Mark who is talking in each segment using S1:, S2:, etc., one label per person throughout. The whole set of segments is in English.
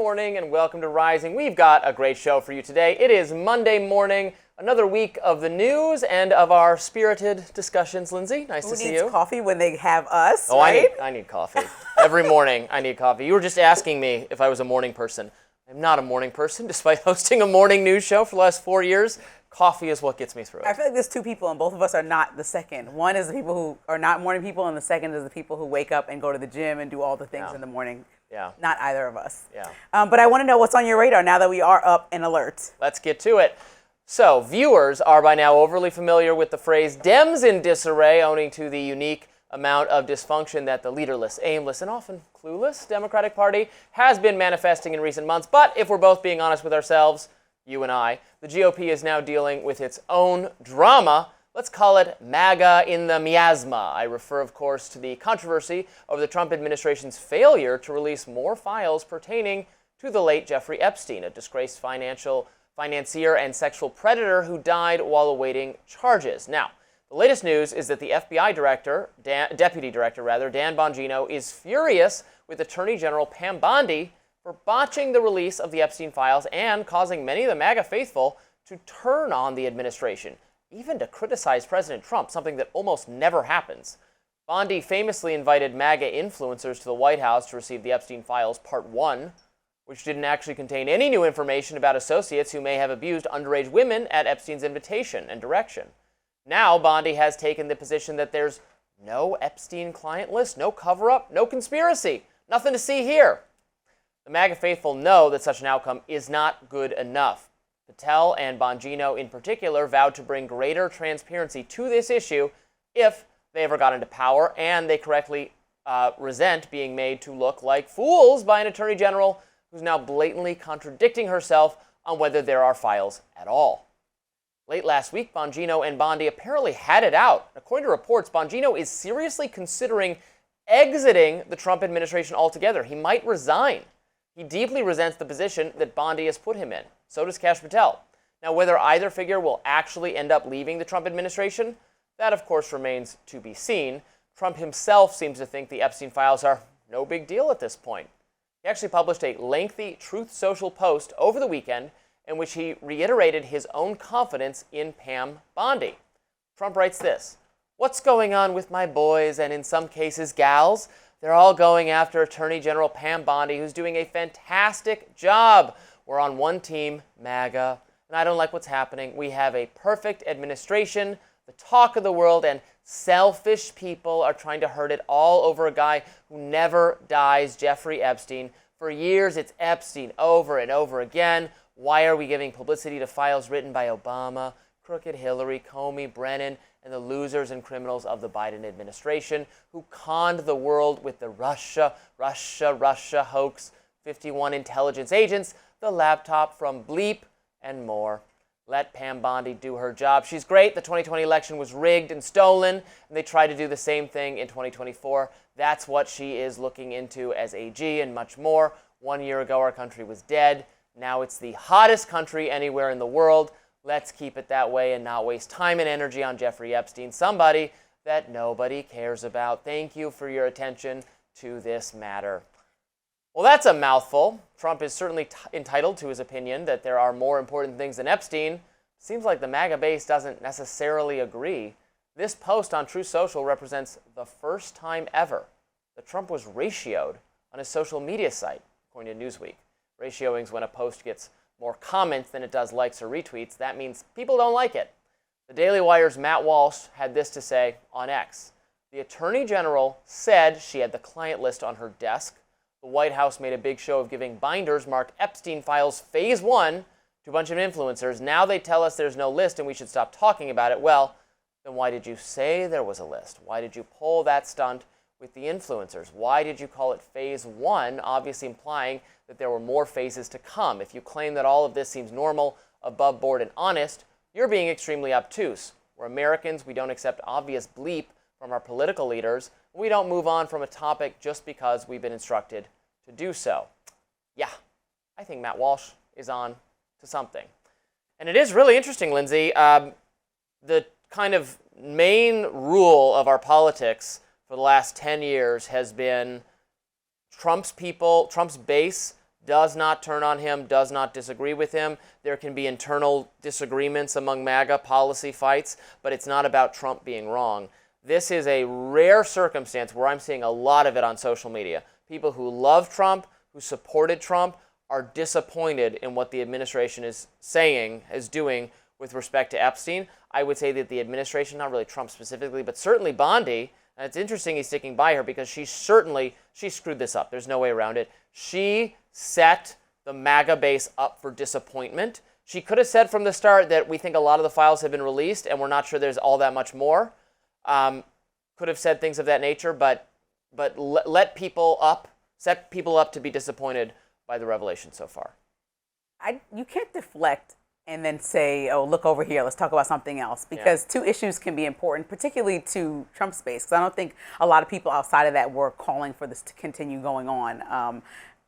S1: morning and welcome to Rising. We've got a great show for you today. It is Monday morning, another week of the news and of our spirited discussions. Lindsay, nice to see you.
S2: Who needs coffee when they have us,
S1: Oh,
S2: right?
S1: I need coffee. Every morning I need coffee. You were just asking me if I was a morning person. I'm not a morning person, despite hosting a morning news show for the last 4 years. Coffee is what gets me through it.
S2: I feel like there's two people, and both of us are not the second. One is the people who are not morning people, and the second is the people who wake up and go to the gym and do all the things in the morning.
S1: Yeah.
S2: Not either of us.
S1: Yeah.
S2: But I want to know what's on your radar now that we are up and alert.
S1: Let's get to it. So, viewers are by now overly familiar with the phrase Dems in disarray, owing to the unique amount of dysfunction that the leaderless, aimless, and often clueless Democratic Party has been manifesting in recent months. But if we're both being honest with ourselves, you and I, the GOP is now dealing with its own drama. Let's call it MAGA in the miasma. I refer, of course, to the controversy over the Trump administration's failure to release more files pertaining to the late Jeffrey Epstein, a disgraced financier and sexual predator who died while awaiting charges. Now, the latest news is that the FBI Deputy Director, Dan Bongino, is furious with Attorney General Pam Bondi for botching the release of the Epstein files and causing many of the MAGA faithful to turn on the administration, even to criticize President Trump, something that almost never happens. Bondi famously invited MAGA influencers to the White House to receive the Epstein files Part 1, which didn't actually contain any new information about associates who may have abused underage women at Epstein's invitation and direction. Now, Bondi has taken the position that there's no Epstein client list, no cover-up, no conspiracy, nothing to see here. The MAGA faithful know that such an outcome is not good enough. Patel and Bongino in particular vowed to bring greater transparency to this issue if they ever got into power, and they correctly resent being made to look like fools by an attorney general who's now blatantly contradicting herself on whether there are files at all. Late last week, Bongino and Bondi apparently had it out. According to reports, Bongino is seriously considering exiting the Trump administration altogether. He might resign. He deeply resents the position that Bondi has put him in. So does Kash Patel. Now, whether either figure will actually end up leaving the Trump administration, that of course remains to be seen. Trump himself seems to think the Epstein files are no big deal at this point. He actually published a lengthy Truth Social post over the weekend in which he reiterated his own confidence in Pam Bondi. Trump writes this: "What's going on with my boys and in some cases gals? They're all going after Attorney General Pam Bondi, who's doing a fantastic job. We're on one team, MAGA, and I don't like what's happening. We have a perfect administration, the talk of the world, and selfish people are trying to hurt it all over a guy who never dies, Jeffrey Epstein. For years, it's Epstein over and over again. Why are we giving publicity to files written by Obama, crooked Hillary, Comey, Brennan, and the losers and criminals of the Biden administration who conned the world with the Russia hoax, 51 intelligence agents, the laptop from Bleep, and more? Let Pam Bondi do her job. She's great. The 2020 election was rigged and stolen, and they tried to do the same thing in 2024. That's what she is looking into as AG and much more. 1 year ago, our country was dead. Now it's the hottest country anywhere in the world. Let's keep it that way and not waste time and energy on Jeffrey Epstein, somebody that nobody cares about. Thank you for your attention to this matter." Well, that's a mouthful. Trump is certainly entitled to his opinion that there are more important things than Epstein. Seems like the MAGA base doesn't necessarily agree. This post on Truth Social represents the first time ever that Trump was ratioed on his social media site, according to Newsweek. Ratioing is when a post gets more comments than it does likes or retweets. That means people don't like it. The Daily Wire's Matt Walsh had this to say on X: "The Attorney General said she had the client list on her desk. The White House made a big show of giving binders marked Epstein Files Phase 1 to a bunch of influencers. Now they tell us there's no list and we should stop talking about it. Well, then why did you say there was a list? Why did you pull that stunt with the influencers? Why did you call it Phase 1, obviously implying that there were more phases to come? If you claim that all of this seems normal, above board, and honest, you're being extremely obtuse. We're Americans. We don't accept obvious bleep from our political leaders. We don't move on from a topic just because we've been instructed to do so." Yeah, I think Matt Walsh is on to something. And it is really interesting, Lindsay. The kind of main rule of our politics for the last 10 years has been Trump's people, Trump's base does not turn on him, does not disagree with him. There can be internal disagreements among MAGA policy fights, but it's not about Trump being wrong. This is a rare circumstance where I'm seeing a lot of it on social media. People who love Trump, who supported Trump, are disappointed in what the administration is saying, is doing with respect to Epstein. I would say that the administration, not really Trump specifically, but certainly Bondi, and it's interesting he's sticking by her because she screwed this up. There's no way around it. She set the MAGA base up for disappointment. She could have said from the start that we think a lot of the files have been released and we're not sure there's all that much more. Could have said things of that nature, but set people up to be disappointed by the revelation so far.
S2: You can't deflect and then say, oh, look over here, let's talk about something else. Because two issues can be important, particularly to Trump's base. Because I don't think a lot of people outside of that were calling for this to continue going on,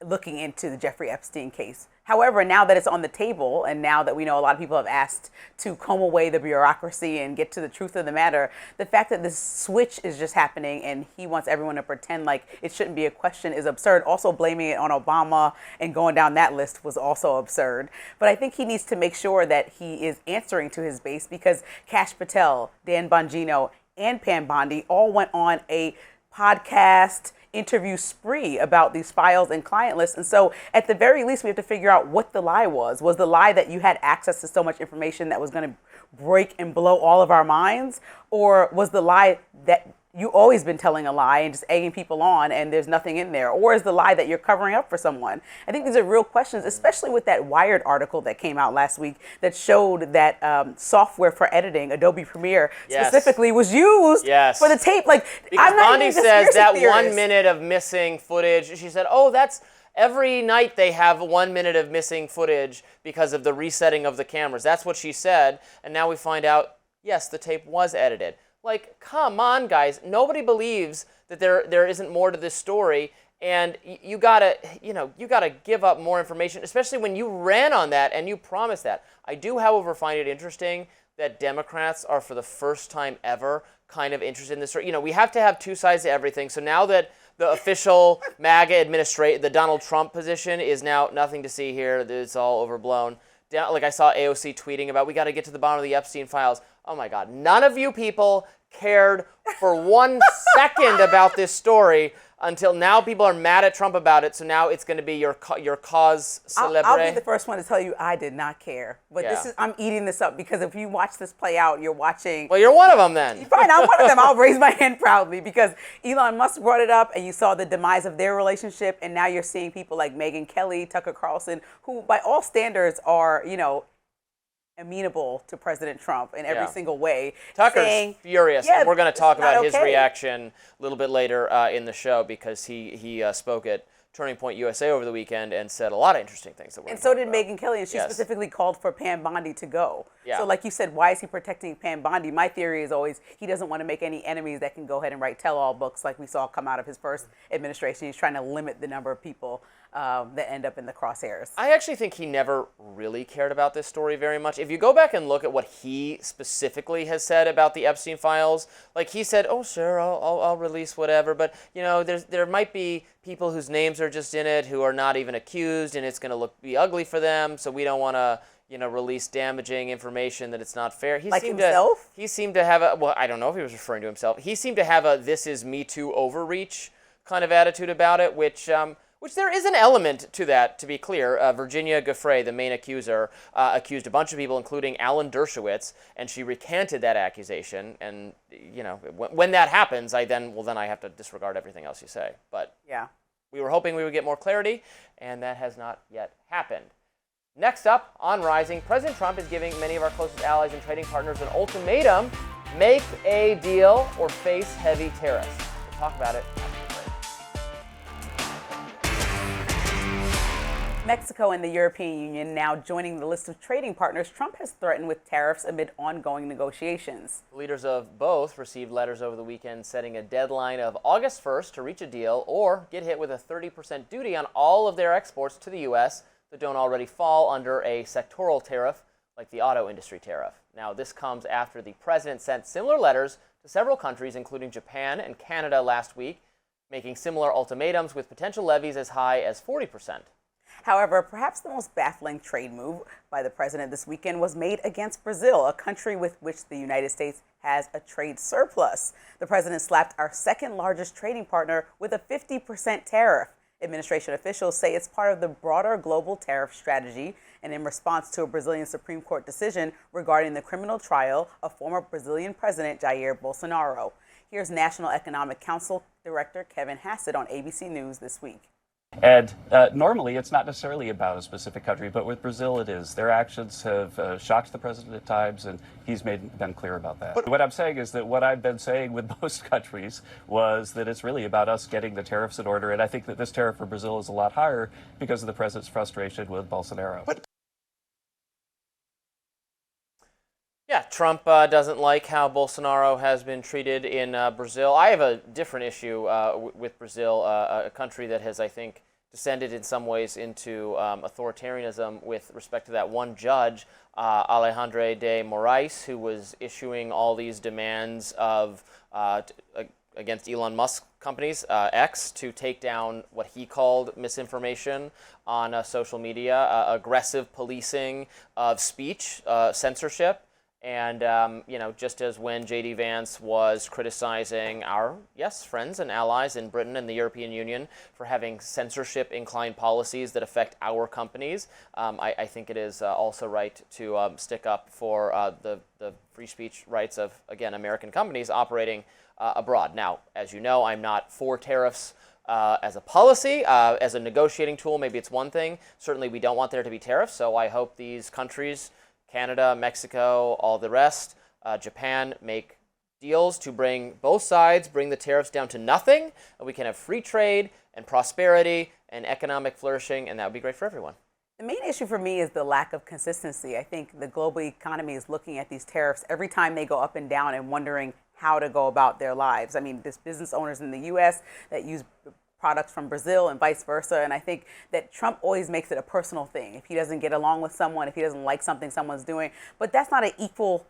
S2: looking into the Jeffrey Epstein case. However, now that it's on the table, and now that we know a lot of people have asked to comb away the bureaucracy and get to the truth of the matter, the fact that this switch is just happening and he wants everyone to pretend like it shouldn't be a question is absurd. Also, blaming it on Obama and going down that list was also absurd. But I think he needs to make sure that he is answering to his base, because Kash Patel, Dan Bongino, and Pam Bondi all went on a podcast interview spree about these files and client lists. And so at the very least, we have to figure out what the lie was. Was the lie that you had access to so much information that was going to break and blow all of our minds? Or was the lie that you always been telling a lie and just egging people on and there's nothing in there? Or is the lie that you're covering up for someone? I think these are real questions, especially with that Wired article that came out last week that showed that software for editing, Adobe Premiere, specifically was used for the tape. Like,
S1: because
S2: I'm not
S1: Bondi
S2: even
S1: says that
S2: theorist.
S1: 1 minute of missing footage, she said, oh, that's every night they have 1 minute of missing footage because of the resetting of the cameras. That's what she said. And now we find out, yes, the tape was edited. Like, come on, guys. Nobody believes that there isn't more to this story, and you gotta give up more information, especially when you ran on that and you promised that. I do, however, find it interesting that Democrats are, for the first time ever, kind of interested in this story. We have to have two sides to everything. So now that the official MAGA administration, the Donald Trump position, is now nothing to see here. It's all overblown. Like I saw AOC tweeting about, we got to get to the bottom of the Epstein files. Oh my God, none of you people cared for 1 second about this story until now. People are mad at Trump about it, so now it's going to be your cause célèbre.
S2: I'll be the first one to tell you I did not care. But I'm eating this up, because if you watch this play out, you're watching...
S1: Well, you're one of them then.
S2: Fine, I'm one of them. I'll raise my hand proudly, because Elon Musk brought it up and you saw the demise of their relationship, and now you're seeing people like Megyn Kelly, Tucker Carlson, who by all standards are, amenable to President Trump in every single way.
S1: Tucker's furious, and we're going to talk about his reaction a little bit later in the show, because he spoke at Turning Point USA over the weekend and said a lot of interesting things. And
S2: so did Megyn Kelly, and she specifically called for Pam Bondi to go. So like you said, why is he protecting Pam Bondi? My theory is always he doesn't want to make any enemies that can go ahead and write tell-all books like we saw come out of his first administration. He's trying to limit the number of people that end up in the crosshairs.
S1: I actually think he never really cared about this story very much. If you go back and look at what he specifically has said about the Epstein files, like he said, oh, sure, I'll release whatever, but there might be people whose names are just in it who are not even accused, and it's going to be ugly for them, so we don't want to release damaging information that it's not fair. He seemed to have I don't know if he was referring to himself. He seemed to have a "this is Me Too" overreach kind of attitude about it, which there is an element to that, to be clear. Virginia Giuffre, the main accuser, accused a bunch of people, including Alan Dershowitz, and she recanted that accusation. And when that happens, I have to disregard everything else you say. But we were hoping we would get more clarity, and that has not yet happened. Next up on Rising, President Trump is giving many of our closest allies and trading partners an ultimatum: make a deal or face heavy tariffs. We'll talk about it.
S2: Mexico and the European Union now joining the list of trading partners Trump has threatened with tariffs amid ongoing negotiations.
S1: The leaders of both received letters over the weekend setting a deadline of August 1st to reach a deal or get hit with a 30% duty on all of their exports to the U.S. that don't already fall under a sectoral tariff like the auto industry tariff. Now, this comes after the president sent similar letters to several countries, including Japan and Canada last week, making similar ultimatums with potential levies as high as 40%.
S2: However, perhaps the most baffling trade move by the president this weekend was made against Brazil, a country with which the United States has a trade surplus. The president slapped our second largest trading partner with a 50% tariff. Administration officials say it's part of the broader global tariff strategy and in response to a Brazilian Supreme Court decision regarding the criminal trial of former Brazilian President Jair Bolsonaro. Here's National Economic Council Director Kevin Hassett on ABC News this week.
S3: And normally it's not necessarily about a specific country, but with Brazil it is. Their actions have shocked the president at times, and he's been clear about that. But what I'm saying is that what I've been saying with most countries was that it's really about us getting the tariffs in order, and I think that this tariff for Brazil is a lot higher because of the president's frustration with Bolsonaro.
S1: Yeah, Trump doesn't like how Bolsonaro has been treated in Brazil. I have a different issue with Brazil, a country that has, I think, descended in some ways into authoritarianism with respect to that one judge, Alexandre de Moraes, who was issuing all these demands of against Elon Musk companies, X, to take down what he called misinformation on social media, aggressive policing of speech, censorship. And, just as when J.D. Vance was criticizing our, friends and allies in Britain and the European Union for having censorship-inclined policies that affect our companies, I think it is also right to stick up for the free speech rights of, again, American companies operating abroad. Now, as you know, I'm not for tariffs as a policy. As a negotiating tool, maybe it's one thing. Certainly, we don't want there to be tariffs, so I hope these countries, Canada, Mexico, all the rest, Japan, make deals to bring both sides, bring the tariffs down to nothing, and we can have free trade and prosperity and economic flourishing, and that would be great for everyone.
S2: The main issue for me is the lack of consistency. I think the global economy is looking at these tariffs every time they go up and down and wondering how to go about their lives. I mean, there's business owners in the U.S. that use products from Brazil and vice versa. And I think that Trump always makes it a personal thing. If he doesn't get along with someone, if he doesn't like something someone's doing, but that's not an equal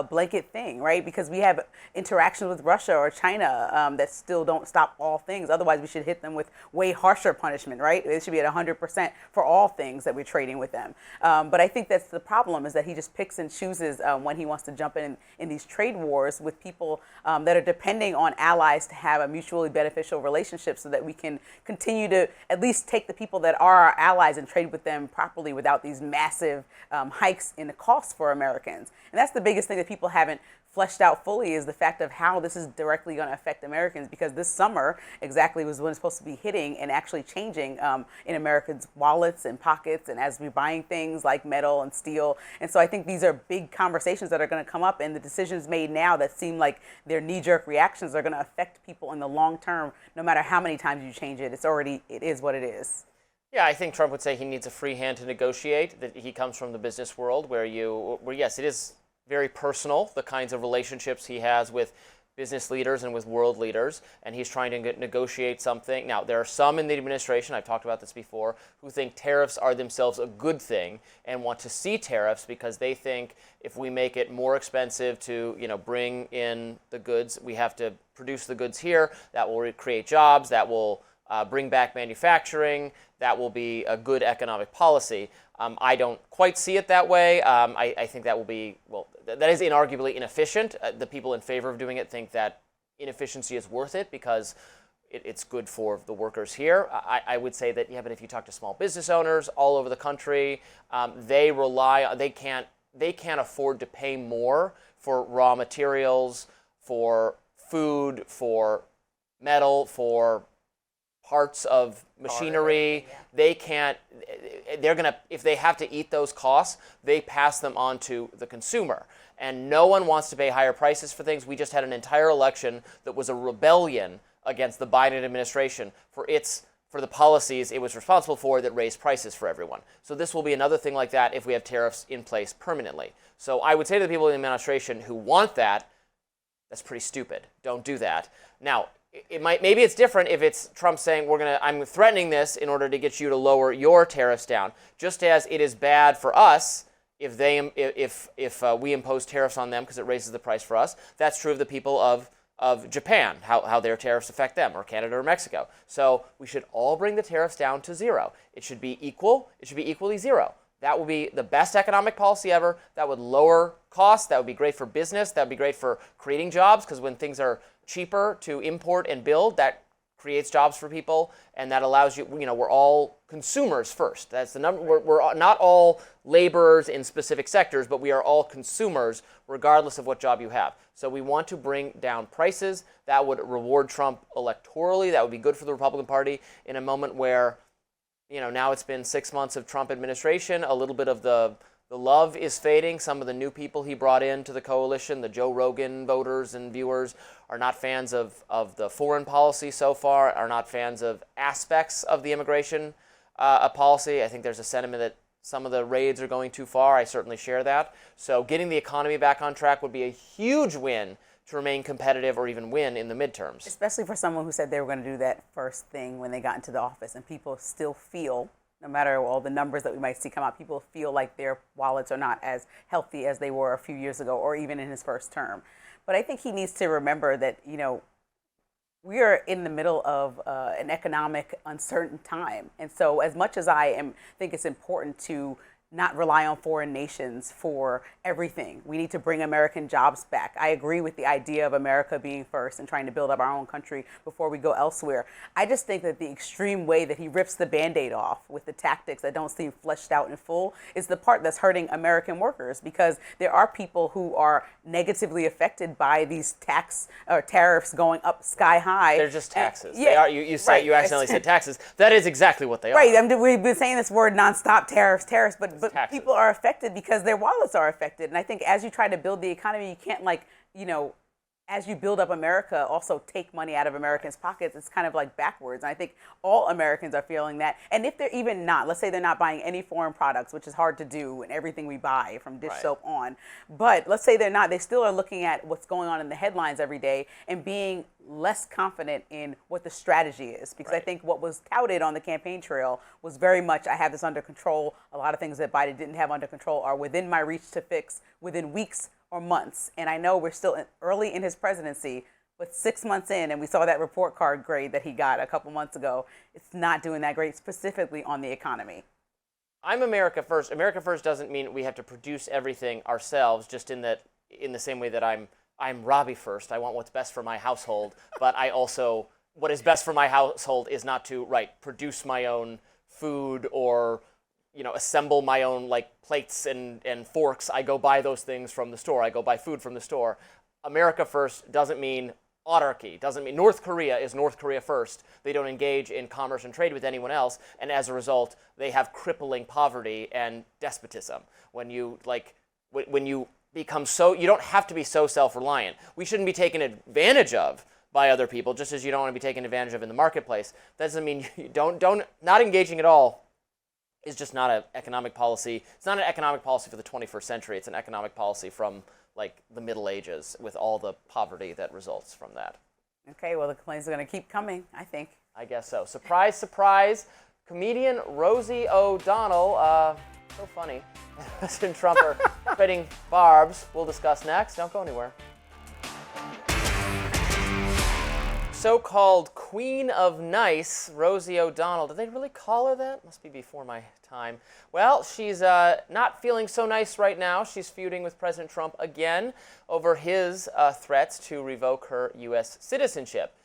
S2: blanket thing, right? Because we have interactions with Russia or China that still don't stop all things. Otherwise, we should hit them with way harsher punishment, right? It should be at 100% for all things that we're trading with them. But I think that's the problem, is that he just picks and chooses when he wants to jump in these trade wars with people that are depending on allies to have a mutually beneficial relationship so that we can continue to at least take the people that are our allies and trade with them properly without these massive hikes in the costs for Americans. And that's the biggest thing that people haven't fleshed out fully, is the fact of how this is directly going to affect Americans, because this summer exactly was when it's supposed to be hitting and actually changing in Americans' wallets and pockets, and as we're buying things like metal and steel. And so I think these are big conversations that are going to come up, and the decisions made now that seem like they're knee-jerk reactions are going to affect people in the long term, no matter how many times you change it. It is what it is.
S1: Yeah, I think Trump would say he needs a free hand to negotiate, that he comes from the business world where yes, it is very personal, the kinds of relationships he has with business leaders and with world leaders, and he's trying to negotiate something. Now, there are some in the administration, I've talked about this before, who think tariffs are themselves a good thing and want to see tariffs because they think if we make it more expensive to, bring in the goods, we have to produce the goods here, that will create jobs, that will bring back manufacturing, that will be a good economic policy. I don't quite see it that way. I think that will be, that is inarguably inefficient. The people in favor of doing it think that inefficiency is worth it because it's good for the workers here. I would say that, but if you talk to small business owners all over the country, they can't afford to pay more for raw materials, for food, for metal, for parts of machinery. If they have to eat those costs, they pass them on to the consumer. And no one wants to pay higher prices for things. We just had an entire election that was a rebellion against the Biden administration for the policies it was responsible for that raised prices for everyone. So this will be another thing like that if we have tariffs in place permanently. So I would say to the people in the administration who want that, that's pretty stupid. Don't do that. Now, maybe it's different if it's Trump saying I'm threatening this in order to get you to lower your tariffs down. Just as it is bad for us if we impose tariffs on them because it raises the price for us. That's true of the people of of Japan, how their tariffs affect them, or Canada or Mexico. So we should all bring the tariffs down to zero. It should be equal. It should be equally zero. That would be the best economic policy ever. That would lower costs. That would be great for business. That would be great for creating jobs, because when things are cheaper to import and build, that creates jobs for people, and that allows you, we're all consumers first. That's the number. We're not all laborers in specific sectors, but we are all consumers regardless of what job you have. So we want to bring down prices. That would reward Trump electorally. That would be good for the Republican Party in a moment where, now it's been 6 months of Trump administration. A little bit of the love is fading. Some of the new people he brought into the coalition, the Joe Rogan voters and viewers, are not fans of the foreign policy so far, are not fans of aspects of the immigration policy. I think there's a sentiment that some of the raids are going too far. I certainly share that. So getting the economy back on track would be a huge win to remain competitive or even win in the midterms.
S2: Especially for someone who said they were going to do that first thing when they got into the office, and people still feel, no matter all the numbers that we might see come out, people feel like their wallets are not as healthy as they were a few years ago or even in his first term. But I think he needs to remember that, we are in the middle of an economic uncertain time. And so as much as think it's important to not rely on foreign nations for everything. We need to bring American jobs back. I agree with the idea of America being first and trying to build up our own country before we go elsewhere. I just think that the extreme way that he rips the Band-Aid off with the tactics that don't seem fleshed out in full is the part that's hurting American workers, because there are people who are negatively affected by these tax or tariffs going up sky high.
S1: They're just taxes.
S2: Yeah,
S1: they are. You accidentally said taxes. That is exactly what they are.
S2: Right. We've been saying this word nonstop, tariffs, but
S1: taxes.
S2: People are affected because their wallets are affected. And I think as you try to build the economy, you can't as you build up America, also take money out of Americans' pockets. It's kind of like backwards. And I think all Americans are feeling that. And if they're even not, let's say they're not buying any foreign products, which is hard to do in everything we buy from dish soap on. But let's say they're not, they still are looking at what's going on in the headlines every day and being less confident in what the strategy is. Because I think what was touted on the campaign trail was very much, I have this under control. A lot of things that Biden didn't have under control are within my reach to fix within weeks or months. And I know we're still early in his presidency, but 6 months in, and we saw that report card grade that he got a couple months ago, it's not doing that great, specifically on the economy.
S1: I'm America first. America first doesn't mean we have to produce everything ourselves, just in the same way that I'm Robby first. I want what's best for my household, but I also, what is best for my household is not to, produce my own food or assemble my own plates and forks. I go buy those things from the store. I go buy food from the store. America first doesn't mean autarky. Doesn't mean North Korea is North Korea first. They don't engage in commerce and trade with anyone else, and as a result, they have crippling poverty and despotism. When you become so, you don't have to be so self-reliant. We shouldn't be taken advantage of by other people, just as you don't want to be taken advantage of in the marketplace. That doesn't mean you not engaging at all is just not an economic policy. It's not an economic policy for the 21st century. It's an economic policy from the Middle Ages, with all the poverty that results from that. Okay, well, the complaints are going to keep coming, I think. I guess so. Surprise, surprise. Comedian Rosie O'Donnell, so funny, and President Trump are trading barbs. We'll discuss next. Don't go anywhere. So-called Queen of Nice, Rosie O'Donnell. Did they really call her that? Must be before my time. Well, she's not feeling so nice right now. She's feuding with President Trump again over his threats to revoke her U.S. citizenship.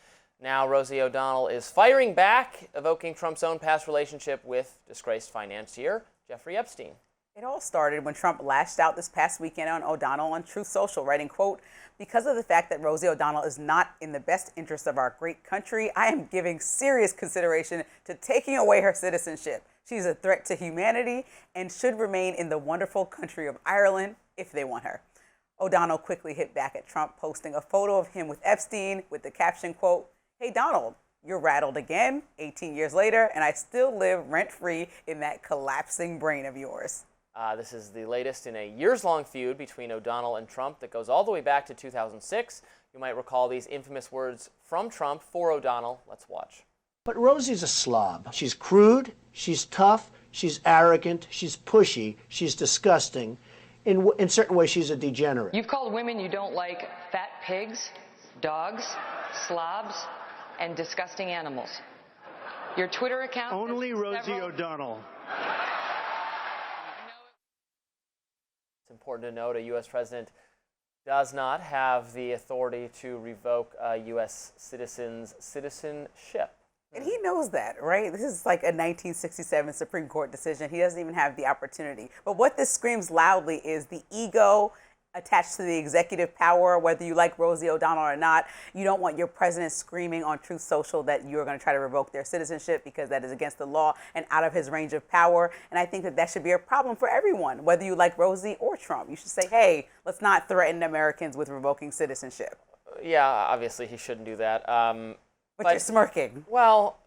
S1: Now Rosie O'Donnell is firing back, evoking Trump's own past relationship with disgraced financier Jeffrey Epstein. It all started when Trump lashed out this past weekend on O'Donnell on Truth Social, writing, quote, "Because of the fact that Rosie O'Donnell is not in the best interest of our great country, I am giving serious consideration to taking away her citizenship. She's a threat to humanity and should remain in the wonderful country of Ireland if they want her." O'Donnell quickly hit back at Trump, posting a photo of him with Epstein with the caption, quote, "Hey, Donald, you're rattled again 18 years later, and I still live rent-free in that collapsing brain of yours." This is the latest in a years-long feud between O'Donnell and Trump that goes all the way back to 2006. You might recall these infamous words from Trump for O'Donnell. Let's watch.
S4: But Rosie's a slob. She's crude, she's tough, she's arrogant, she's pushy, she's disgusting. In certain ways, she's a degenerate.
S5: You've called women you don't like fat pigs. dogs, slobs, and disgusting animals. Your Twitter account...
S4: Only Rosie O'Donnell.
S1: It's important to note a U.S. president does not have the authority to revoke a U.S. citizen's citizenship.
S2: And he knows that, right? This is like a 1967 Supreme Court decision. He doesn't even have the opportunity. But what this screams loudly is the ego attached to the executive power, whether you like Rosie O'Donnell or not. You don't want your president screaming on Truth Social that you're going to try to revoke their citizenship because that is against the law and out of his range of power. And I think that that should be a problem for everyone, whether you like Rosie or Trump. You should say, hey, let's not threaten Americans with revoking citizenship.
S1: Yeah, obviously he shouldn't do that.
S2: But you're smirking.
S1: Well,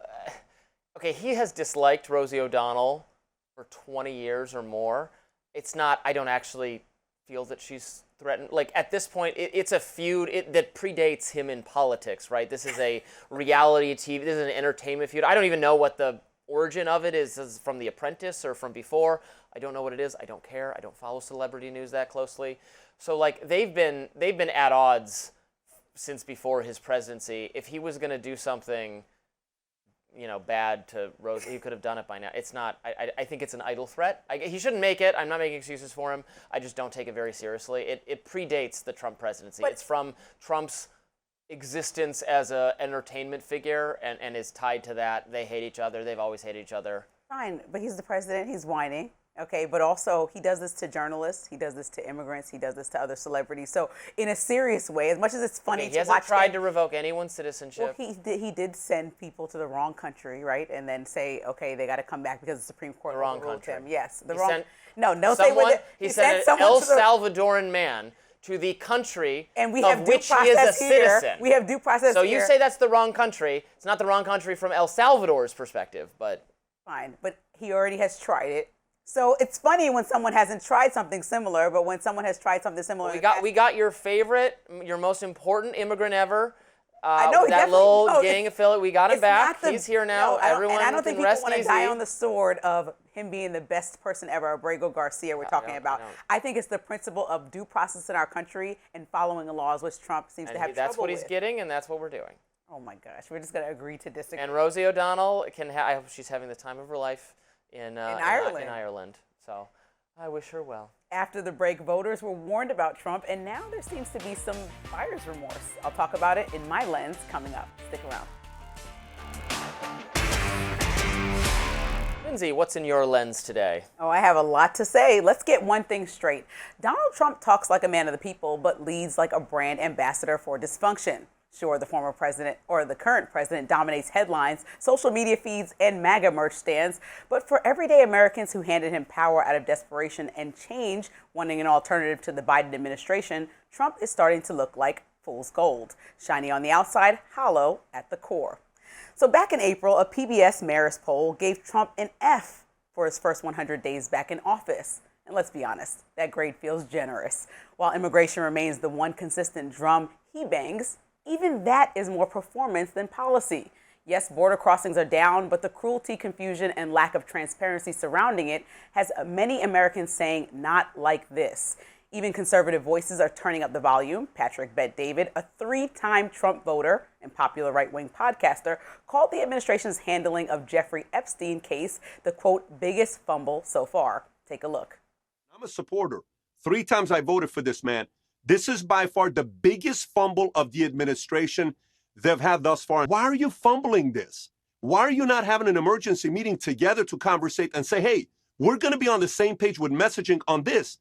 S1: okay, he has disliked Rosie O'Donnell for 20 years or more. It's not, I don't actually feel that she's threatened. Like, at this point, it's a feud that predates him in politics, right? This is a reality TV, this is an entertainment feud. I don't even know what the origin of it is. Is it from The Apprentice or from before? I don't know what it is. I don't care. I don't follow celebrity news that closely. So, like, they've been at odds since before his presidency. If he was going to do something, you know, bad to Rose, he could have done it by now. It's not, I think it's an idle threat. He shouldn't make it. I'm not making excuses for him. I just don't take it very seriously. It predates the Trump presidency.
S2: But
S1: it's from Trump's existence as an entertainment figure and is tied to that. They hate each other. They've always hated each other.
S2: Fine, but he's the president. He's whining. Okay, but also he does this to journalists, he does this to immigrants, he does this to other celebrities. So in a serious way, as much as it's funny to watch,
S1: he hasn't tried to revoke anyone's citizenship.
S2: Well, he did send people to the wrong country, right? And then say, okay, they got to come back because the Supreme Court overruled him. Yes, the wrong. No, say what
S1: he sent an El Salvadoran man to the country
S2: and we have
S1: of
S2: due
S1: which he is a citizen.
S2: We have due process.
S1: So you say that's the wrong country. It's not the wrong country from El Salvador's perspective, but
S2: fine. But he already has tried it. So it's funny when someone hasn't tried something similar, but when someone has tried something similar,
S1: we got your favorite, your most important immigrant ever.
S2: I know
S1: that little gang affiliate. We got him back. He's here now. Everyone
S2: and I don't think people want to
S1: easy.
S2: die on the sword of him being the best person ever, Abrego Garcia. We're talking about. I think it's the principle of due process in our country and following the laws, which Trump seems to have trouble with.
S1: That's what he's getting, and that's what we're doing.
S2: Oh my gosh, we're just going to agree to disagree.
S1: And Rosie O'Donnell I hope she's having the time of her life in Ireland. So I wish her well.
S2: After the break, voters were warned about Trump, and now there seems to be some buyer's remorse. I'll talk about it in my lens coming up. Stick around.
S1: Lindsay, what's in your lens today?
S2: Oh, I have a lot to say. Let's get one thing straight. Donald Trump talks like a man of the people, but leads like a brand ambassador for dysfunction. Sure, the former president or the current president dominates headlines, social media feeds, and MAGA merch stands. But for everyday Americans who handed him power out of desperation and change, wanting an alternative to the Biden administration, Trump is starting to look like fool's gold. Shiny on the outside, hollow at the core. So back in April, a PBS Marist poll gave Trump an F for his first 100 days back in office. And let's be honest, that grade feels generous. While immigration remains the one consistent drum he bangs, even that is more performance than policy. Yes, border crossings are down, but the cruelty, confusion, and lack of transparency surrounding it has many Americans saying, not like this. Even conservative voices are turning up the volume. Patrick Bet-David, a 3-time Trump voter and popular right-wing podcaster, called the administration's handling of Jeffrey Epstein case the, quote, biggest fumble so far. Take a look.
S6: I'm a supporter. 3 times I voted for this man. This is by far the biggest fumble of the administration they've had thus far. Why are you fumbling this? Why are you not having an emergency meeting together to conversate and say, hey, we're going to be on the same page with messaging on this?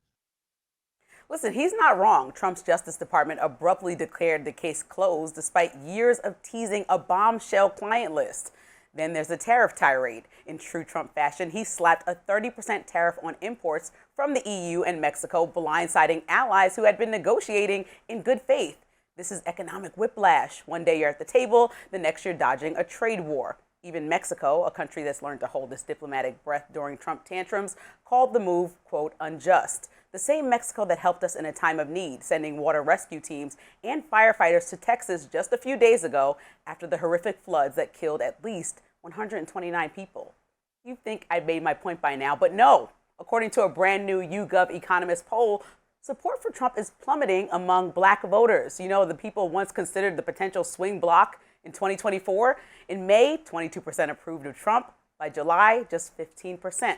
S2: Listen, he's not wrong. Trump's Justice Department abruptly declared the case closed despite years of teasing a bombshell client list. Then there's the tariff tirade. In true Trump fashion, he slapped a 30% tariff on imports from the EU and Mexico, blindsiding allies who had been negotiating in good faith. This is economic whiplash. One day you're at the table, the next you're dodging a trade war. Even Mexico, a country that's learned to hold its diplomatic breath during Trump tantrums, called the move, quote, unjust. The same Mexico that helped us in a time of need, sending water rescue teams and firefighters to Texas just a few days ago after the horrific floods that killed at least 129 people. You think I made my point by now, but no. According to a brand new YouGov Economist poll, Support for Trump is plummeting among black voters. You know, the people once considered the potential swing bloc in 2024. In May, 22% approved of Trump. By July, just 15%.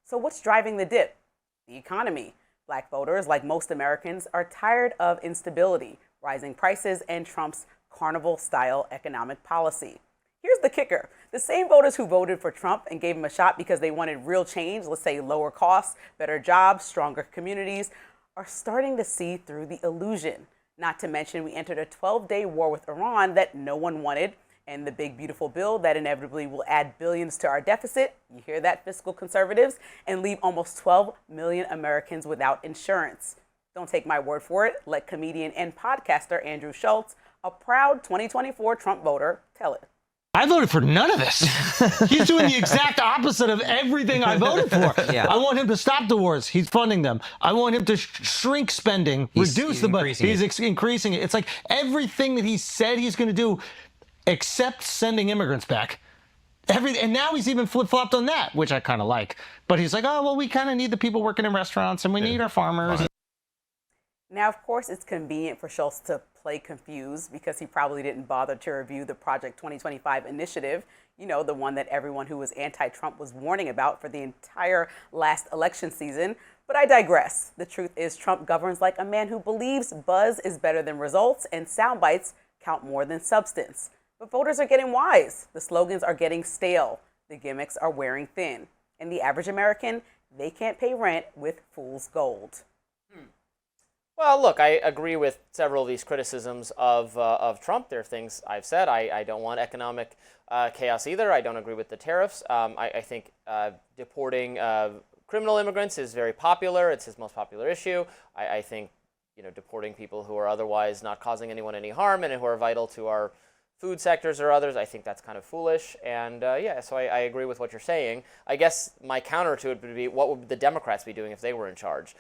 S2: So what's driving the dip? The economy. Black voters, like most Americans, are tired of instability, rising prices, and Trump's carnival-style economic policy. Here's the kicker. The same voters who voted for Trump and gave him a shot because they wanted real change, let's say lower costs, better jobs, stronger communities, are starting to see through the illusion. Not to mention, we entered a 12-day war with Iran that no one wanted, and the big, beautiful bill that inevitably will add billions to our deficit, you hear that, fiscal conservatives, and leave almost 12 million Americans without insurance. Don't take my word for it. Let comedian and podcaster Andrew Schultz, a proud 2024 Trump voter, tell it.
S7: I voted for none of this. He's doing the exact opposite of everything I voted for. Yeah. I want him to stop the wars. He's funding them. I want him to shrink spending, reduce the budget. He's increasing it. It's like everything that he said he's going to do, except sending immigrants back. And now he's even flip-flopped on that, which I kind of like. But he's like, oh, well, we kind of need the people working in restaurants, and we need our farmers.
S2: Now, of course, it's convenient for Schultz to play confused because he probably didn't bother to review the Project 2025 initiative, you know, the one that everyone who was anti-Trump was warning about for the entire last election season. But I digress. The truth is Trump governs like a man who believes buzz is better than results and sound bites count more than substance. But voters are getting wise. The slogans are getting stale. The gimmicks are wearing thin. And the average American, they can't pay rent with fool's gold.
S1: Well, look, I agree with several of these criticisms of Trump. There are things I've said. I don't want economic chaos either. I don't agree with the tariffs. I think deporting criminal immigrants is very popular. It's his most popular issue. I think, you know, deporting people who are otherwise not causing anyone any harm and who are vital to our food sectors or others, I think that's kind of foolish. And yeah, so I agree with what you're saying. I guess my counter to it would be, what would the Democrats be doing if they were in charge?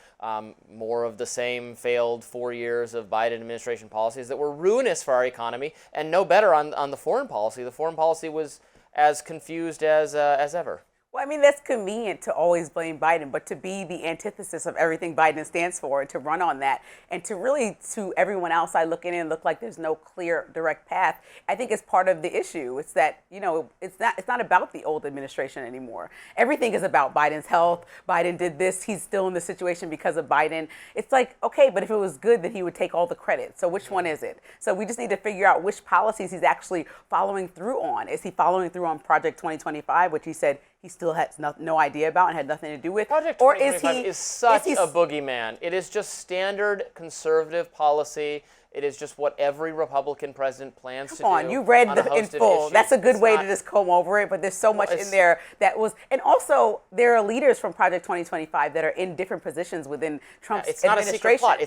S1: More of the same failed 4 years of Biden administration policies that were ruinous for our economy, and no better on the foreign policy. The foreign policy was as confused as ever.
S2: Well, I mean, that's convenient to always blame Biden, but to be the antithesis of everything Biden stands for and to run on that, and to really, to everyone else I look in and look like there's no clear, direct path, I think is part of the issue. It's that, you know, it's not about the old administration anymore. Everything is about Biden's health. Biden did this. He's still in the situation because of Biden. It's like, okay, but if it was good, then he would take all the credit. So which one is it? So we just need to figure out which policies he's actually following through on. Is he following through on Project 2025, which he said he still has no idea about and had nothing to do with?
S1: Project 2025 is such a boogeyman. It is just standard conservative policy. It is just what every Republican president plans to do.
S2: Come on, you read in full. That's a good way to just comb over it, but there's so much in there that was, and also there are leaders from Project 2025 that are in different positions within Trump's administration.
S1: It's not a secret plot.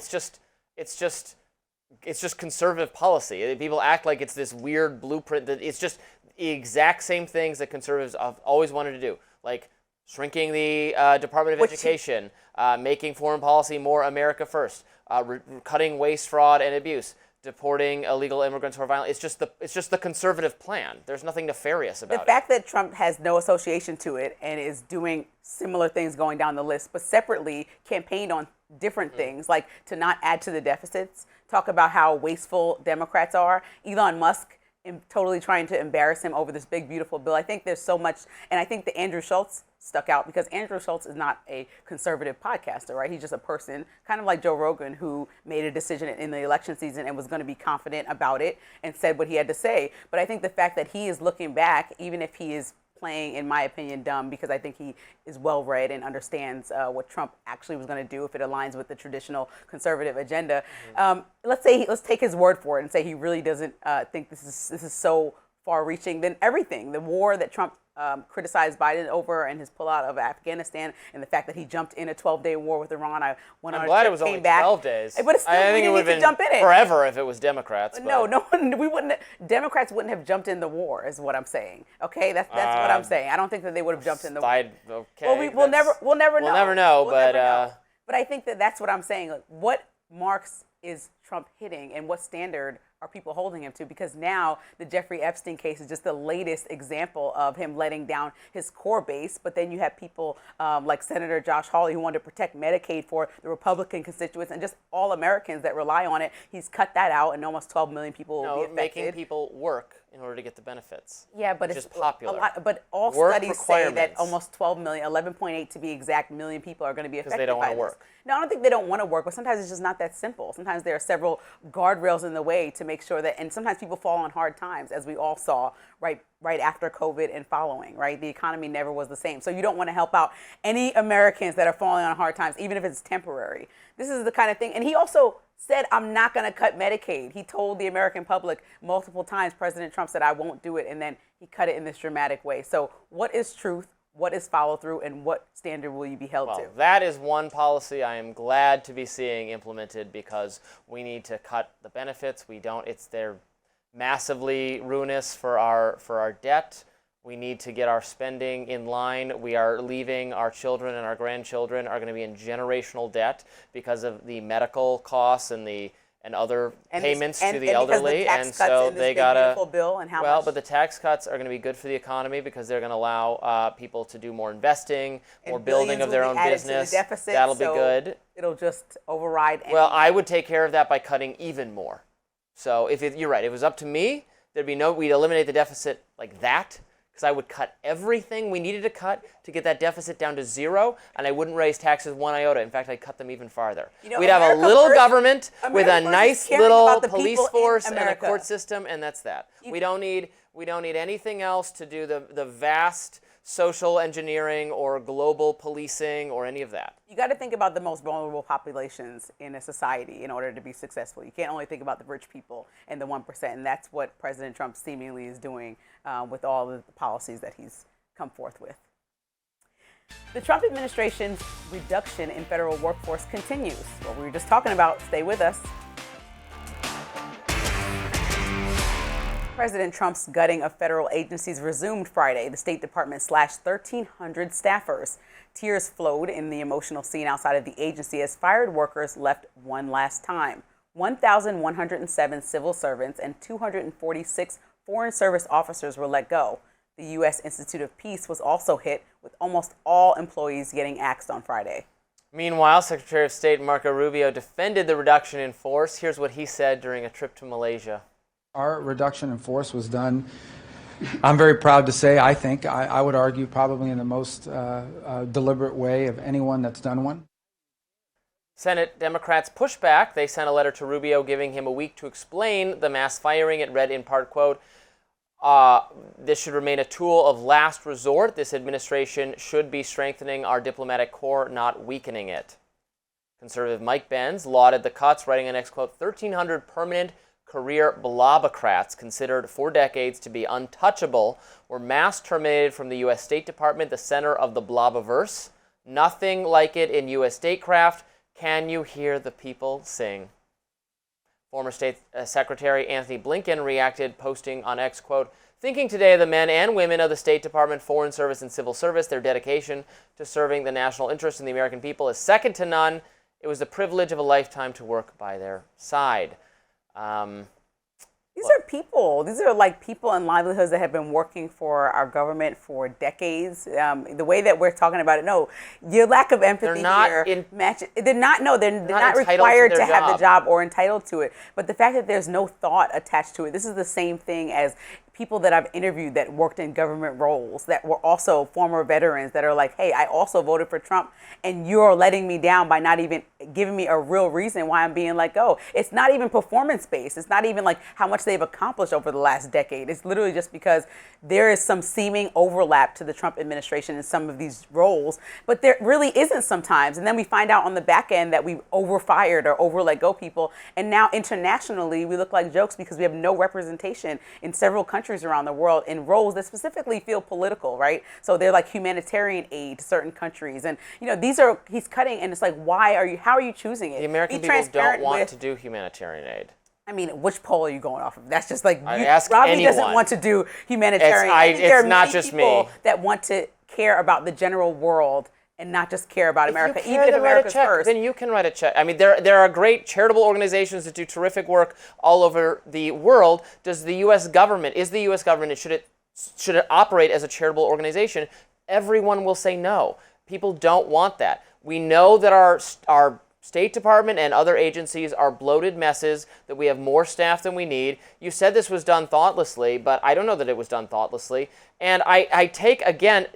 S1: It's just conservative policy. People act like it's this weird blueprint that it's just the exact same things that conservatives have always wanted to do, like shrinking the Department of Education, making foreign policy more America first, cutting waste, fraud, and abuse, deporting illegal immigrants who are violent. It's just the conservative plan. There's nothing nefarious about it.
S2: The fact that Trump has no association to it and is doing similar things going down the list, but separately campaigned on different things, like to not add to the deficits, talk about how wasteful Democrats are. Elon Musk totally trying to embarrass him over this big, beautiful bill. I think there's so much, and I think that Andrew Schultz stuck out because Andrew Schultz is not a conservative podcaster, right? He's just a person, kind of like Joe Rogan, who made a decision in the election season and was going to be confident about it and said what he had to say. But I think the fact that he is looking back, even if he is playing, in my opinion, dumb, because I think he is well-read and understands what Trump actually was going to do if it aligns with the traditional conservative agenda. Let's take his word for it and say he really doesn't think this is so far-reaching. Then everything, the war that Trump criticized Biden over and his pullout of Afghanistan and the fact that he jumped in a 12-day war with Iran. I'm
S1: glad it was only 12 days.
S2: But still, I think it would have been
S1: forever if it was Democrats.
S2: No one. We wouldn't. Democrats wouldn't have jumped in the war, is what I'm saying. Okay, that's what I'm saying. I don't think that they would have jumped in the war.
S1: Okay.
S2: Well, we'll never know.
S1: But
S2: I think that's what I'm saying. What marks is Trump hitting, and what standard are people holding him to? Because now the Jeffrey Epstein case is just the latest example of him letting down his core base. But then you have people like Senator Josh Hawley, who wanted to protect Medicaid for the Republican constituents and just all Americans that rely on it. He's cut that out, and almost 12 million people will be affected.
S1: Making people work in order to get the benefits.
S2: Yeah, but
S1: it's
S2: it's
S1: just popular.
S2: A lot, but all
S1: Work
S2: studies say that almost 12 million, 11.8 to be exact, million people are going to be affected
S1: because they don't want
S2: by
S1: to work.
S2: No, I don't think they don't want to work, but sometimes it's just not that simple. Sometimes there are several guardrails in the way to make sure that, and sometimes people fall on hard times, as we all saw right after COVID and following, right? The economy never was the same. So you don't want to help out any Americans that are falling on hard times, even if it's temporary. This is the kind of thing. And he also said, I'm not going to cut Medicaid. He told the American public multiple times, President Trump said, I won't do it. And then he cut it in this dramatic way. So what is truth? What is follow through, and what standard will you be held to?
S1: That is one policy I am glad to be seeing implemented, because we need to cut the benefits. They're massively ruinous for our debt. We need to get our spending in line. We are leaving our children and our grandchildren are going to be in generational debt because of the medical costs and other payments to the elderly, and so they gotta.
S2: Bill and how much?
S1: But the tax cuts are going to be good for the economy because they're going to allow people to do more investing, more building of their own business. That'll be good.
S2: It'll just override.
S1: Well, I would take care of that by cutting even more. So you're right. If it was up to me, we'd eliminate the deficit like that, because I would cut everything we needed to cut to get that deficit down to zero, and I wouldn't raise taxes one iota. In fact, I'd cut them even farther. We'd have a little government with a nice little police force and a court system, and that's that. We don't need anything else to do the vast social engineering or global policing or any of that.
S2: You got to think about the most vulnerable populations in a society in order to be successful. You can't only think about the rich people and the 1%, and that's what President Trump seemingly is doing with all of the policies that he's come forth with. The Trump administration's reduction in federal workforce continues. What we were just talking about, stay with us. President Trump's gutting of federal agencies resumed Friday. The State Department slashed 1,300 staffers. Tears flowed in the emotional scene outside of the agency as fired workers left one last time. 1,107 civil servants and 246 Foreign Service officers were let go. The U.S. Institute of Peace was also hit, with almost all employees getting axed on Friday.
S1: Meanwhile, Secretary of State Marco Rubio defended the reduction in force. Here's what he said during a trip to Malaysia.
S8: Our reduction in force was done, I'm very proud to say, I would argue probably in the most deliberate way of anyone that's done one.
S1: Senate Democrats pushed back. They sent a letter to Rubio giving him a week to explain the mass firing. It read in part, quote, this should remain a tool of last resort. This administration should be strengthening our diplomatic corps, not weakening it. Conservative Mike Benz lauded the cuts, writing an next quote, 1,300 permanent career blobocrats considered for decades to be untouchable were mass terminated from the U.S. State Department, the center of the blobiverse. Nothing like it in U.S. statecraft. Can you hear the people sing? Former State Secretary Anthony Blinken reacted, posting on X, quote, thinking today of the men and women of the State Department, Foreign Service, and Civil Service, their dedication to serving the national interest in the American people is second to none. It was the privilege of a lifetime to work by their side.
S2: These are people. These are like people and livelihoods that have been working for our government for decades. The way that we're talking about it, no, your lack of empathy here matches. They're not required to have the job or entitled to it. But the fact that there's no thought attached to it, this is the same thing as people that I've interviewed that worked in government roles that were also former veterans that are like, hey, I also voted for Trump and you're letting me down by not even giving me a real reason why I'm being let go. It's not even performance-based. It's not even like how much they've accomplished over the last decade. It's literally just because there is some seeming overlap to the Trump administration in some of these roles, but there really isn't sometimes. And then we find out on the back end that we over-fired or over-let go people. And now internationally, we look like jokes because we have no representation in several countries around the world in roles that specifically feel political, right? So they're like humanitarian aid to certain countries. And, you know, he's cutting, and it's like, how are you choosing it?
S1: The American people don't want to do humanitarian aid.
S2: I mean, which poll are you going off of? That's just like,
S1: ask
S2: Robby
S1: anyone.
S2: Doesn't want to do humanitarian aid.
S1: It's not just me.
S2: That want to care about the general world and not just care about America,
S1: If you
S2: even
S1: care
S2: if
S1: to write a
S2: America's
S1: check,
S2: first.
S1: then you can write a check. I mean, there are great charitable organizations that do terrific work all over the world. Is the U.S. government, should it operate as a charitable organization? Everyone will say no. People don't want that. We know that our State Department and other agencies are bloated messes, that we have more staff than we need. You said this was done thoughtlessly, but I don't know that it was done thoughtlessly. And I take, again,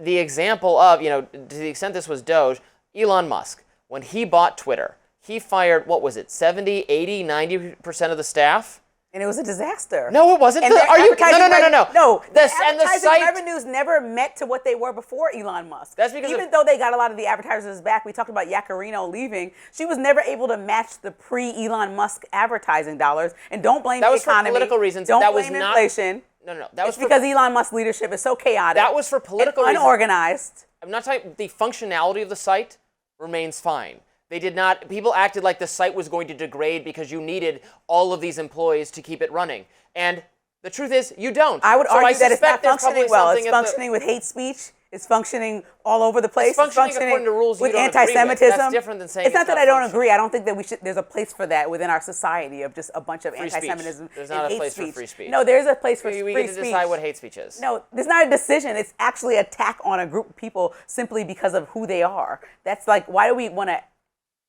S1: the example of, to the extent this was Doge, Elon Musk, when he bought Twitter, he fired, what was it, 70, 80, 90% of the staff?
S2: And it was a disaster.
S1: No, it wasn't.
S2: And their advertising
S1: No.
S2: The
S1: advertising
S2: site revenues never met to what they were before Elon Musk.
S1: That's because
S2: even though they got a lot of the advertisers back, we talked about Yacarino leaving. She was never able to match the pre-Elon Musk advertising dollars. And don't blame the economy.
S1: That was for political reasons.
S2: Don't
S1: that was
S2: blame
S1: not
S2: inflation.
S1: No. That was
S2: because Elon Musk's leadership is so chaotic.
S1: That was for political
S2: and
S1: reasons.
S2: Unorganized.
S1: I'm not talking. The functionality of the site remains fine. They did not. People acted like the site was going to degrade because you needed all of these employees to keep it running. And the truth is, you don't.
S2: I would argue that it's not functioning well. It's
S1: something
S2: functioning with hate speech. It's functioning all over the place.
S1: It's functioning according to rules
S2: with
S1: you don't agree with.
S2: anti-Semitism.
S1: That's different than saying
S2: it's not
S1: it's
S2: that
S1: not
S2: I don't
S1: functioning.
S2: agree. I don't think that we should. There's a place for that within our society of just a bunch of
S1: Free
S2: anti-Semitism
S1: speech. There's
S2: and
S1: not a
S2: hate
S1: place
S2: speech.
S1: for free speech.
S2: No, there's a place for
S1: we
S2: free
S1: get to
S2: speech.
S1: decide what hate speech is.
S2: No, there's not a decision. It's actually an attack on a group of people simply because of who they are. That's like, why do we want to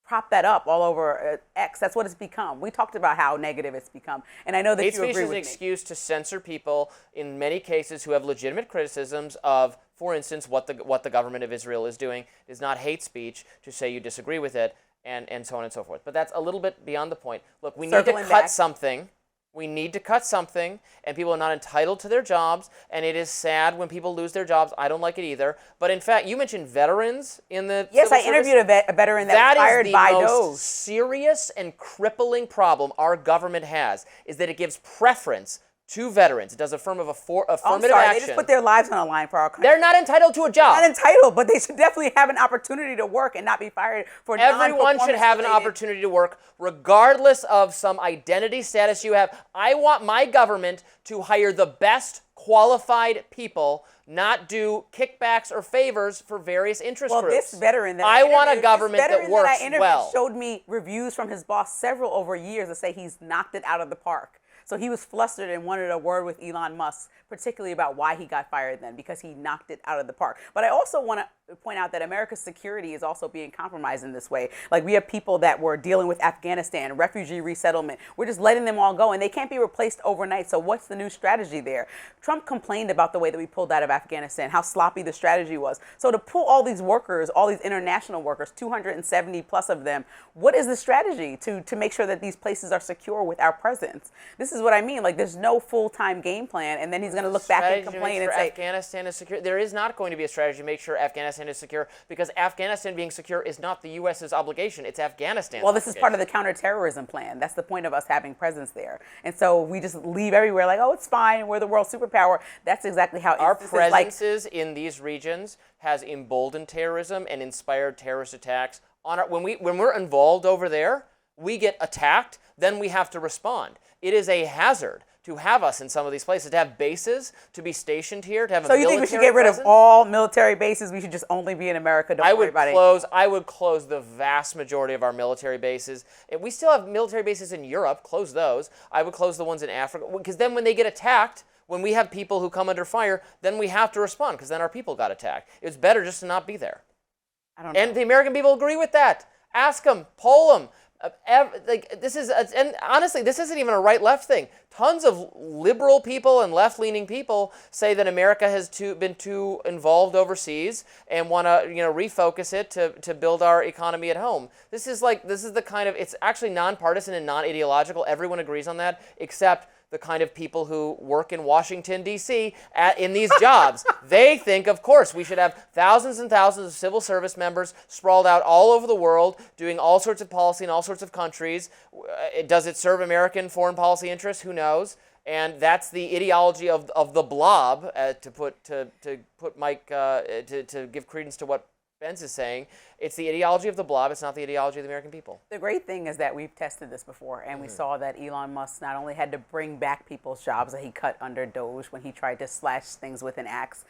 S2: prop that up all over X? That's what it's become. We talked about how negative it's become, and I know that
S1: Hate
S2: you agree
S1: speech is
S2: with
S1: an
S2: me.
S1: excuse to censor people in many cases who have legitimate criticisms of, for instance, what the government of Israel is doing. It is not hate speech to say you disagree with it, and so on and so forth. But that's a little bit beyond the point. Look, we need to cut something. We need to cut something, and people are not entitled to their jobs, and it is sad when people lose their jobs. I don't like it either. But in fact, you mentioned veterans in the
S2: Yes,
S1: civil
S2: I interviewed a veteran that was fired by
S1: That is the
S2: Doge.
S1: most serious and crippling problem our government has, is that it gives preference to veterans. It does affirmative
S2: They
S1: action.
S2: just put their lives on the line for our country.
S1: They're not entitled to a job.
S2: Not entitled, but they should definitely have an opportunity to work and not be fired for
S1: Everyone should have an opportunity to work, regardless of some identity status you have. I want my government to hire the best qualified people, not do kickbacks or favors for various interest groups.
S2: This veteran that
S1: I want a government that works well.
S2: Showed me reviews from his boss several over years that say he's knocked it out of the park. So he was flustered and wanted a word with Elon Musk, particularly about why he got fired then, because he knocked it out of the park. But I also want to point out that America's security is also being compromised in this way. Like, we have people that were dealing with Afghanistan, refugee resettlement. We're just letting them all go, and they can't be replaced overnight. So what's the new strategy there? Trump complained about the way that we pulled out of Afghanistan, how sloppy the strategy was. So to pull all these workers, all these international workers, 270 plus of them, what is the strategy to make sure that these places are secure with our presence? This is what I mean. Like, there's no full-time game plan, and then he's going to look back and complain and say,
S1: Afghanistan is secure. There is not going to be a strategy to make sure Afghanistan is secure, because Afghanistan being secure is not the U.S.'s obligation. It's Afghanistan's
S2: Well, this is part of the counterterrorism plan. That's the point of us having presence there. And so we just leave everywhere like, oh, it's fine. We're the world superpower. That's exactly how
S1: our presences in these regions has emboldened terrorism and inspired terrorist attacks. When we're involved over there, we get attacked, then we have to respond. It is a hazard to have us in some of these places, to have bases, to be stationed here, to have a military
S2: So you think we should get rid of all military bases? We should just only be in America? Don't worry about it.
S1: I would close the vast majority of our military bases. If we still have military bases in Europe, close those. I would close the ones in Africa, because then when they get attacked, when we have people who come under fire, then we have to respond, because then our people got attacked. It's better just to not be there.
S2: I don't know.
S1: And the American people agree with that. Ask them, poll them. And honestly, this isn't even a right-left thing. Tons of liberal people and left-leaning people say that America has been too involved overseas and want to, refocus it to build our economy at home. This is the kind of, it's actually nonpartisan and non-ideological. Everyone agrees on that, except the kind of people who work in Washington, D.C. in these jobs. They think, of course, we should have thousands and thousands of civil service members sprawled out all over the world, doing all sorts of policy in all sorts of countries. Does it serve American foreign policy interests? Who knows? And that's the ideology of the blob, to give credence to what Pence is saying, it's the ideology of the blob, it's not the ideology of the American people.
S2: The great thing is that we've tested this before, and we saw that Elon Musk not only had to bring back people's jobs that he cut under Doge when he tried to slash things with an axe,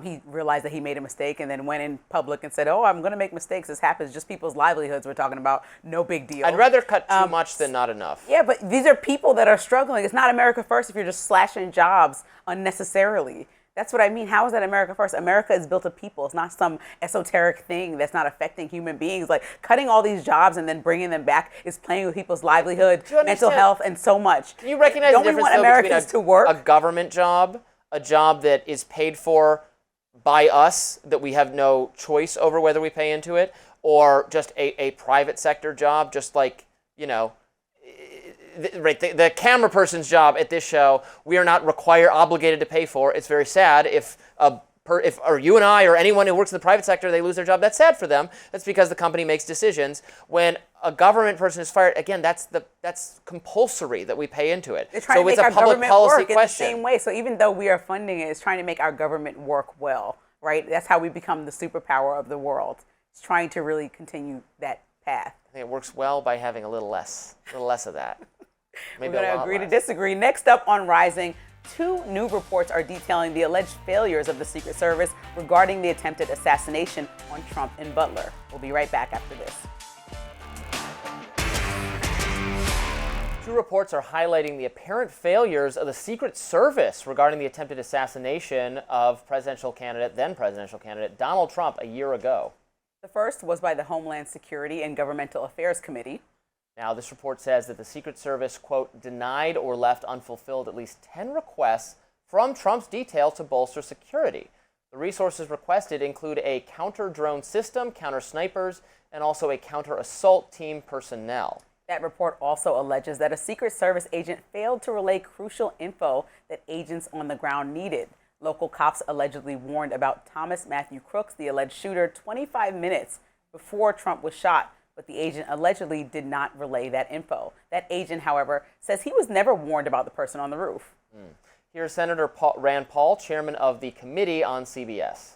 S2: he realized that he made a mistake and then went in public and said, oh, I'm going to make mistakes. This happens. Just people's livelihoods we're talking about. No big deal.
S1: I'd rather cut too much than not enough.
S2: Yeah, but these are people that are struggling. It's not America first if you're just slashing jobs unnecessarily. That's what I mean. How is that America first? America is built of people. It's not some esoteric thing that's not affecting human beings. Like cutting all these jobs and then bringing them back is playing with people's livelihood, mental health, and so much.
S1: Can you recognize the difference between a government job, a job that is paid for by us, that we have no choice over whether we pay into it, or just a private sector job, just like, you know, the camera person's job at this show, we are not obligated to pay for. It's very sad if you and I or anyone who works in the private sector, they lose their job. That's sad for them. That's because the company makes decisions. When a government person is fired, again, that's compulsory that we pay into it.
S2: It's trying to make our government work in the same way. So even though we are funding it, it's trying to make our government work well, right? That's how we become the superpower of the world. It's trying to really continue that path.
S1: I think it works well by having a little less of that.
S2: Maybe we're going to agree to disagree. Next up on Rising, 2 new reports are detailing the alleged failures of the Secret Service regarding the attempted assassination on Trump and Butler. We'll be right back after this.
S1: 2 reports are highlighting the apparent failures of the Secret Service regarding the attempted assassination of then presidential candidate Donald Trump a year ago.
S2: The first was by the Homeland Security and Governmental Affairs Committee.
S1: Now, this report says that the Secret Service, quote, denied or left unfulfilled at least 10 requests from Trump's detail to bolster security. The resources requested include a counter-drone system, counter-snipers, and also a counter-assault team personnel.
S2: That report also alleges that a Secret Service agent failed to relay crucial info that agents on the ground needed. Local cops allegedly warned about Thomas Matthew Crooks, the alleged shooter, 25 minutes before Trump was shot, but the agent allegedly did not relay that info. That agent, however, says he was never warned about the person on the roof.
S1: Here's Senator Rand Paul, chairman of the committee on CBS.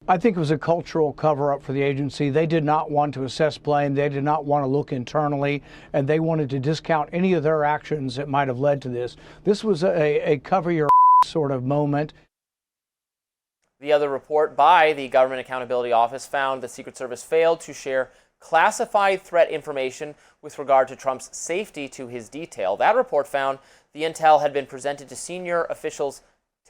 S9: I think it was a cultural cover-up for the agency. They did not want to assess blame. They did not want to look internally, and they wanted to discount any of their actions that might have led to this. This was a cover your sort of moment.
S1: The other report by the Government Accountability Office found the Secret Service failed to share classified threat information with regard to Trump's safety to his detail. That report found the intel had been presented to senior officials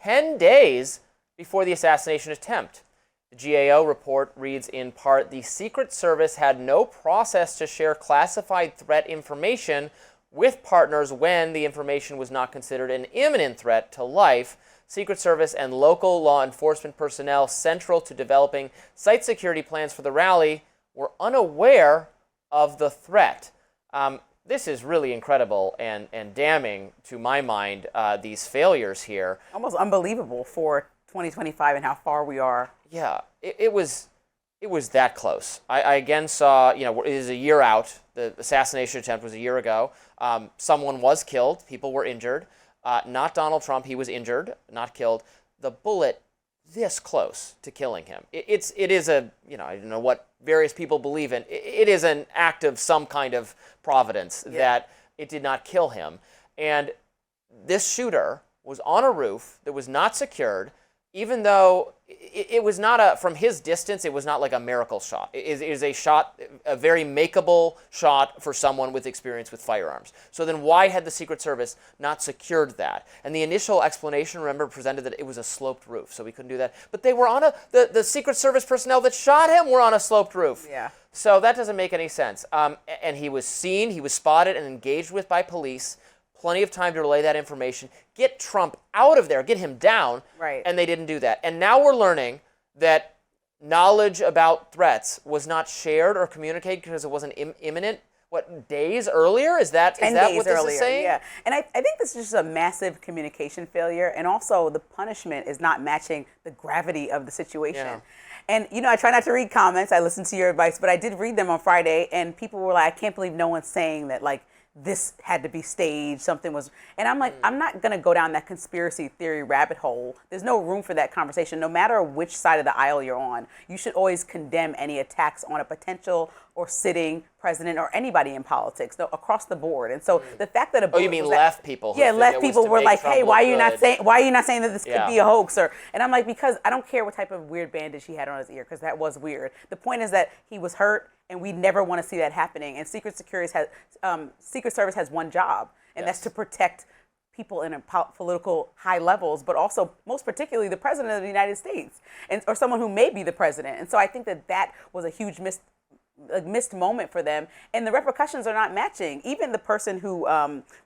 S1: 10 days before the assassination attempt. The GAO report reads in part, the Secret Service had no process to share classified threat information with partners when the information was not considered an imminent threat to life. Secret Service and local law enforcement personnel central to developing site security plans for the rally were unaware of the threat. This is really incredible and damning to my mind, these failures here.
S2: Almost unbelievable for 2025 and how far we are.
S1: Yeah, it was that close. I again saw, it is a year out. The assassination attempt was a year ago. Someone was killed. People were injured. Not Donald Trump. He was injured, not killed. The bullet this close to killing him. It is a, I don't know what various people believe in. It is an act of some kind of providence that it did not kill him. And this shooter was on a roof that was not secured, even though it was not from his distance, it was not like a miracle shot. It is a shot, a very makeable shot for someone with experience with firearms. So then why had the Secret Service not secured that? And the initial explanation, remember, presented that it was a sloped roof, so we couldn't do that. But they were on the Secret Service personnel that shot him were on a sloped roof.
S2: Yeah.
S1: So that doesn't make any sense. And he was seen, he was spotted and engaged with by police. Plenty of time to relay that information, get Trump out of there, get him down,
S2: right.
S1: And they didn't do that. And now we're learning that knowledge about threats was not shared or communicated because it wasn't imminent. What, days earlier? Is that what this is saying?
S2: Yeah, and I think this is just a massive communication failure, and also the punishment is not matching the gravity of the situation.
S1: Yeah.
S2: And, I try not to read comments. I listened to your advice, but I did read them on Friday, and people were like, I can't believe no one's saying that, like, this had to be staged, something was, and I'm like, I'm not gonna go down that conspiracy theory rabbit hole. There's no room for that conversation. No matter which side of the aisle you're on, you should always condemn any attacks on a potential or sitting president or anybody in politics, no, across the board. And so the fact that
S1: you mean left people?
S2: Yeah, left people were like, hey, why are you not saying that this could be a hoax? And I'm like, because I don't care what type of weird bandage he had on his ear, because that was weird. The point is that he was hurt, and we never want to see that happening. And Secret Service has one job, and that's to protect people in political high levels, but also most particularly the president of the United States, or someone who may be the president. And so I think that was a huge missed moment for them, and the repercussions are not matching. Even the person who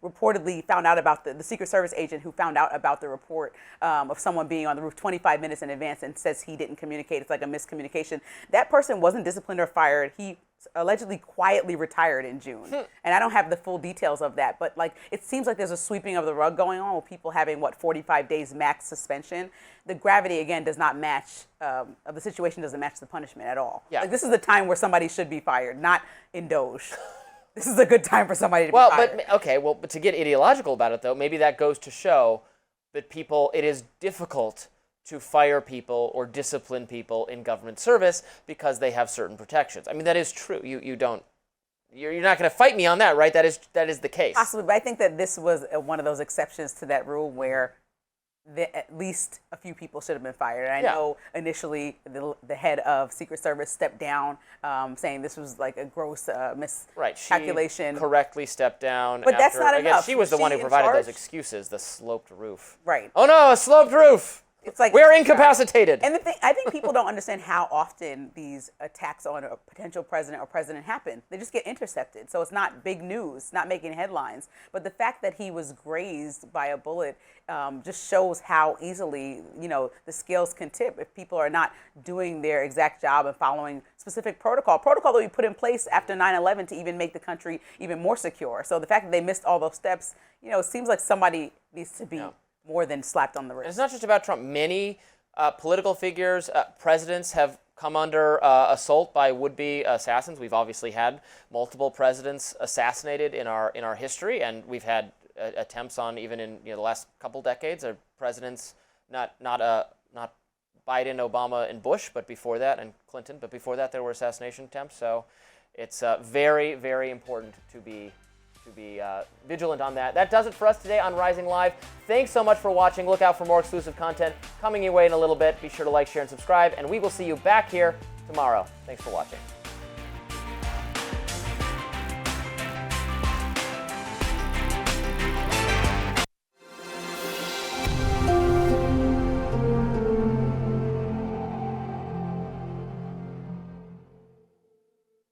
S2: reportedly found out about the Secret Service agent who found out about the report of someone being on the roof 25 minutes in advance and says he didn't communicate, it's like a miscommunication. That person wasn't disciplined or fired. He allegedly quietly retired in June. And I don't have the full details of that, but like it seems like there's a sweeping of the rug going on with people having 45 days max suspension. The gravity again does not match of the situation, doesn't match the punishment at all. Yeah. Like this is the time where somebody should be fired, not in Doge. This is a good time for somebody to be fired.
S1: But to get ideological about it though, maybe that goes to show that it is difficult to fire people or discipline people in government service because they have certain protections. I mean, that is true. You're not going to fight me on that, right? That is the case.
S2: Possibly, but I think that this was one of those exceptions to that rule where at least a few people should have been fired. And I know initially the head of Secret Service stepped down, saying this was like a gross miscalculation.
S1: She correctly stepped down.
S2: But that's not enough.
S1: She was the one who provided those excuses, the sloped roof.
S2: Right.
S1: Oh no, a sloped roof.
S2: It's like
S1: we're incapacitated.
S2: And I think people don't understand how often these attacks on a potential president or president happen. They just get intercepted. So it's not big news, not making headlines. But the fact that he was grazed by a bullet just shows how easily, the scales can tip if people are not doing their exact job and following specific protocol that we put in place after 9/11 to even make the country even more secure. So the fact that they missed all those steps, it seems like somebody needs to be more than slapped on the wrist.
S1: And it's not just about Trump. Many political figures, presidents have come under assault by would-be assassins. We've obviously had multiple presidents assassinated in our history, and we've had attempts on even in the last couple decades of presidents, not Biden, Obama, and Bush, but before that, and Clinton, but before that there were assassination attempts. So it's very, very important to be vigilant on that. That does it for us today on Rising Live. Thanks so much for watching. Look out for more exclusive content coming your way in a little bit. Be sure to like, share, and subscribe, and we will see you back here tomorrow. Thanks for watching.